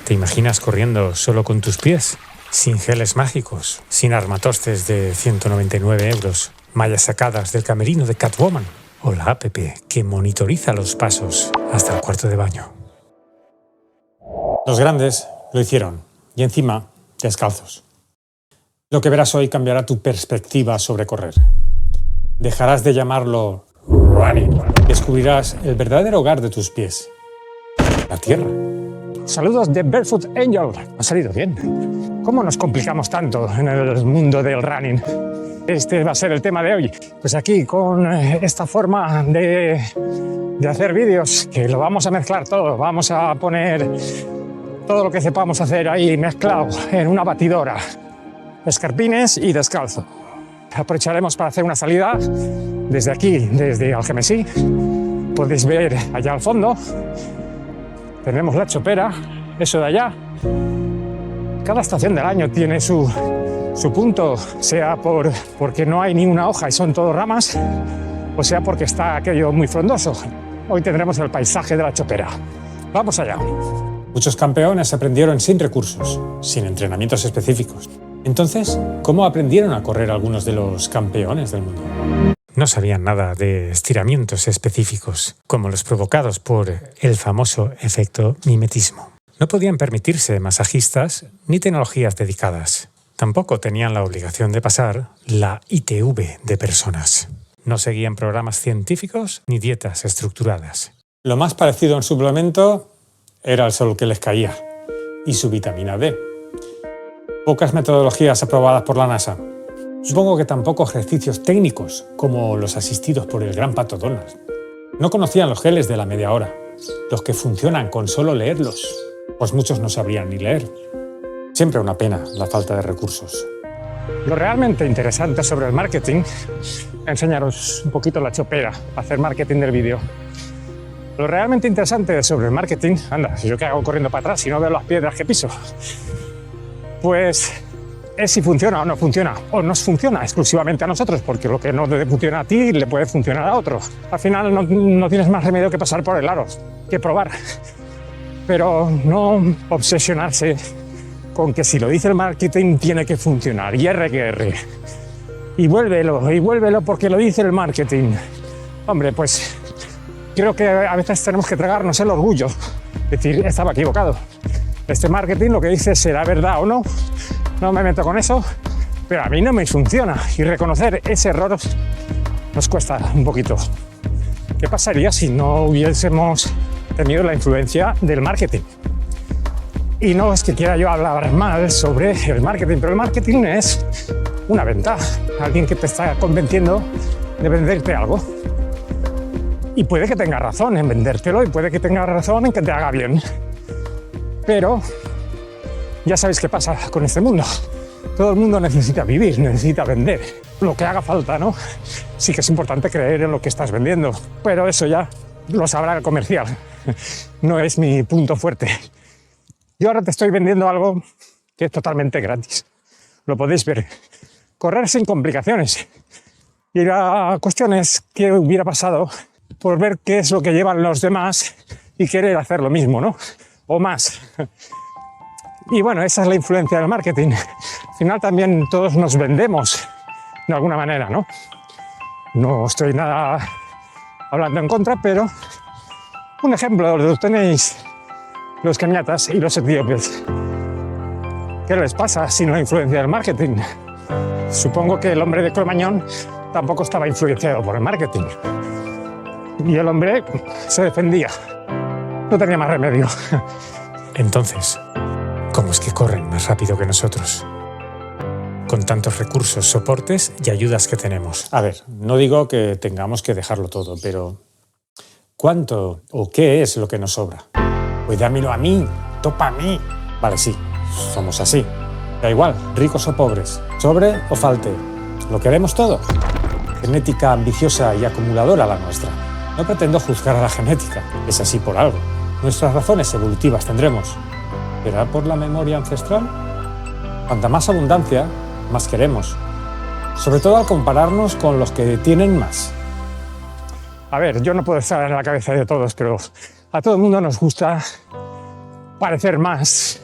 ¿Te imaginas corriendo solo con tus pies? Sin geles mágicos, sin armatostes de 199 €, mallas sacadas del camerino de Catwoman o la app que monitoriza los pasos hasta el cuarto de baño. Los grandes lo hicieron, y encima descalzos. Lo que verás hoy cambiará tu perspectiva sobre correr. Dejarás de llamarlo running. Descubrirás el verdadero hogar de tus pies, la tierra. Saludos de Barefoot Angel. Ha salido bien. ¿Cómo nos complicamos tanto en el mundo del running? Este va a ser el tema de hoy. Pues aquí con esta forma de hacer vídeos, que lo vamos a mezclar todo. Vamos a poner todo lo que sepamos hacer ahí mezclado en una batidora. Escarpines y descalzo. Aprovecharemos para hacer una salida desde aquí, desde Algemesí. Podéis ver allá al fondo. Tenemos la Chopera, eso de allá. Cada estación del año tiene su punto, sea porque no hay ni una hoja y son todo ramas, o sea porque está aquello muy frondoso. Hoy tendremos el paisaje de la Chopera. Vamos allá. Muchos campeones aprendieron sin recursos, sin entrenamientos específicos. Entonces, ¿cómo aprendieron a correr algunos de los campeones del mundo? No sabían nada de estiramientos específicos, como los provocados por el famoso efecto mimetismo. No podían permitirse masajistas ni tecnologías dedicadas. Tampoco tenían la obligación de pasar la ITV de personas. No seguían programas científicos ni dietas estructuradas. Lo más parecido a un suplemento era el sol que les caía y su vitamina D. Pocas metodologías aprobadas por la NASA. Supongo que tampoco ejercicios técnicos como los asistidos por el gran Pato Donald. No conocían los geles de la media hora, los que funcionan con solo leerlos, pues muchos no sabrían ni leer. Siempre una pena la falta de recursos. Lo realmente interesante sobre el marketing, enseñaros un poquito la Chopera, hacer marketing del vídeo. Lo realmente interesante sobre el marketing, anda, si yo que hago corriendo para atrás y no veo las piedras que piso, pues es si funciona o no funciona, o nos funciona exclusivamente a nosotros, porque lo que no te funciona a ti le puede funcionar a otro. Al final no tienes más remedio que pasar por el aro, que probar. Pero no obsesionarse con que si lo dice el marketing tiene que funcionar, y R que R. Y vuélvelo porque lo dice el marketing. Hombre, pues creo que a veces tenemos que tragarnos el orgullo, decir, estaba equivocado. Este marketing lo que dice será verdad o no, no me meto con eso, pero a mí no me funciona, y reconocer ese error nos cuesta un poquito. ¿Qué pasaría si no hubiésemos tenido la influencia del marketing? Y no es que quiera yo hablar mal sobre el marketing, pero el marketing es una venta, alguien que te está convenciendo de venderte algo. Y puede que tenga razón en vendértelo y puede que tenga razón en que te haga bien. Pero ya sabéis qué pasa con este mundo. Todo el mundo necesita vivir, necesita vender. Lo que haga falta, ¿no? Sí que es importante creer en lo que estás vendiendo, pero eso ya lo sabrá el comercial. No es mi punto fuerte. Yo ahora te estoy vendiendo algo que es totalmente gratis. Lo podéis ver. Correr sin complicaciones. Y la cuestión es qué hubiera pasado por ver qué es lo que llevan los demás y querer hacer lo mismo, ¿no? O más. Y bueno, esa es la influencia del marketing. Al final también todos nos vendemos de alguna manera, ¿no? No estoy nada hablando en contra, pero un ejemplo lo tenéis los keniatas y los etíopes. ¿Qué les pasa sin la influencia del marketing? Supongo que el hombre de Cromañón tampoco estaba influenciado por el marketing. Y el hombre se defendía. No tenía más remedio. Entonces, ¿cómo es que corren más rápido que nosotros? Con tantos recursos, soportes y ayudas que tenemos. A ver, no digo que tengamos que dejarlo todo, pero ¿cuánto o qué es lo que nos sobra? Pues dámelo a mí, topa a mí. Vale, sí, somos así. Da igual, ricos o pobres, sobre o falte. ¿Lo queremos todo? Genética ambiciosa y acumuladora la nuestra. No pretendo juzgar a la genética, es así por algo. Nuestras razones evolutivas tendremos. ¿Será por la memoria ancestral? Cuanta más abundancia, más queremos. Sobre todo al compararnos con los que tienen más. A ver, yo no puedo estar en la cabeza de todos, pero a todo el mundo nos gusta parecer más,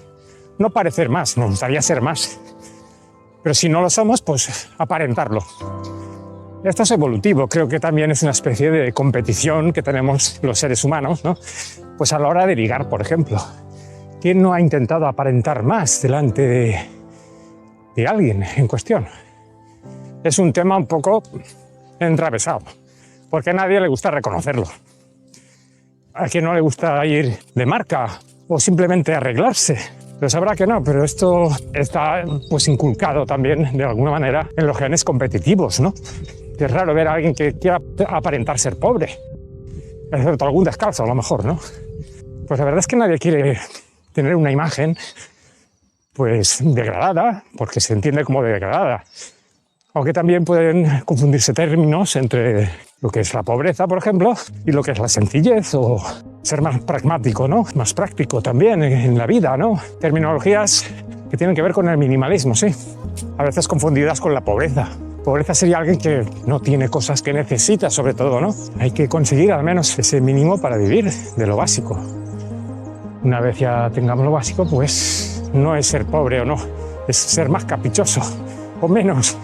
no parecer más, nos gustaría ser más, pero si no lo somos, pues aparentarlo. Esto es evolutivo, creo que también es una especie de competición que tenemos los seres humanos, ¿no? Pues a la hora de ligar, por ejemplo. ¿Quién no ha intentado aparentar más delante de alguien en cuestión? Es un tema un poco enrevesado, porque a nadie le gusta reconocerlo. A quien no le gusta ir de marca o simplemente arreglarse. Pero sabrá que no, pero esto está pues inculcado también de alguna manera en los genes competitivos, ¿no? Es raro ver a alguien que quiera aparentar ser pobre, excepto algún descalzo a lo mejor, ¿no? Pues la verdad es que nadie quiere tener una imagen pues degradada, porque se entiende como degradada. Aunque también pueden confundirse términos entre lo que es la pobreza, por ejemplo, y lo que es la sencillez o ser más pragmático, ¿no? Más práctico también en la vida, ¿no? Terminologías que tienen que ver con el minimalismo, sí. A veces confundidas con la pobreza. Pobreza sería alguien que no tiene cosas que necesita, sobre todo, ¿no? Hay que conseguir al menos ese mínimo para vivir de lo básico. Una vez ya tengamos lo básico, pues no es ser pobre o no, es ser más caprichoso o menos.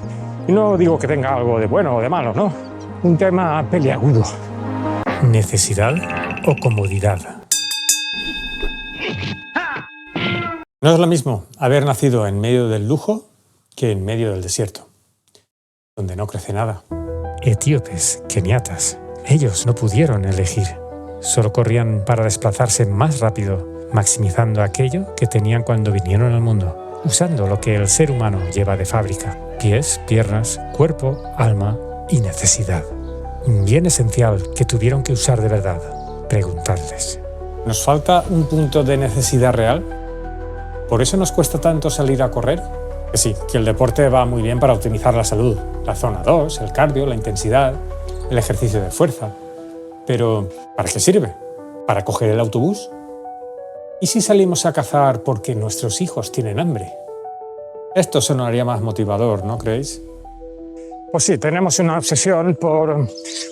Y no digo que tenga algo de bueno o de malo, ¿no? Un tema peliagudo. ¿Necesidad o comodidad? No es lo mismo haber nacido en medio del lujo que en medio del desierto, donde no crece nada. Etíopes, keniatas, ellos no pudieron elegir. Solo corrían para desplazarse más rápido, maximizando aquello que tenían cuando vinieron al mundo, usando lo que el ser humano lleva de fábrica: pies, piernas, cuerpo, alma y necesidad. Un bien esencial que tuvieron que usar de verdad. Preguntarles. ¿Nos falta un punto de necesidad real? ¿Por eso nos cuesta tanto salir a correr? Que sí, que el deporte va muy bien para optimizar la salud. La zona 2, el cardio, la intensidad, el ejercicio de fuerza. Pero, ¿para qué sirve? ¿Para coger el autobús? ¿Y si salimos a cazar porque nuestros hijos tienen hambre? Esto sonaría más motivador, ¿no creéis? Pues sí, tenemos una obsesión por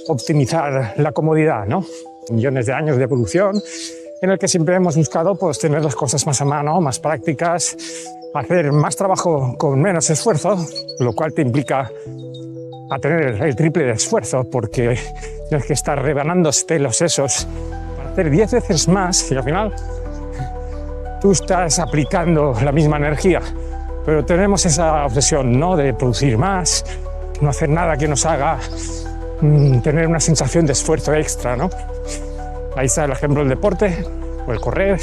optimizar la comodidad, ¿no? Millones de años de evolución en el que siempre hemos buscado pues, tener las cosas más a mano, más prácticas, hacer más trabajo con menos esfuerzo, lo cual te implica a tener el triple de esfuerzo porque tienes que estar rebanándote los sesos para hacer 10 veces más y al final tú estás aplicando la misma energía. Pero tenemos esa obsesión, ¿no? De producir más, no hacer nada que nos haga tener una sensación de esfuerzo extra, ¿no? Ahí está el ejemplo del deporte, o el correr,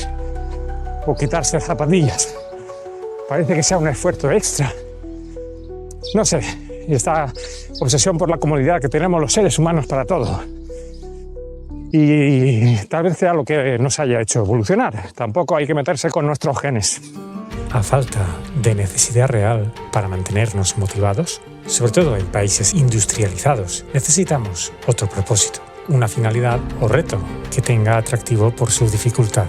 o quitarse zapatillas. Parece que sea un esfuerzo extra. No sé, esta obsesión por la comodidad que tenemos los seres humanos para todo. Y tal vez sea lo que nos haya hecho evolucionar. Tampoco hay que meterse con nuestros genes. A falta de necesidad real para mantenernos motivados, sobre todo en países industrializados, necesitamos otro propósito, una finalidad o reto que tenga atractivo por su dificultad.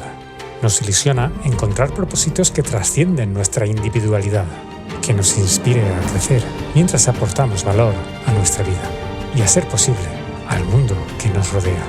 Nos ilusiona encontrar propósitos que trascienden nuestra individualidad, que nos inspire a crecer mientras aportamos valor a nuestra vida y a ser posible al mundo que nos rodea.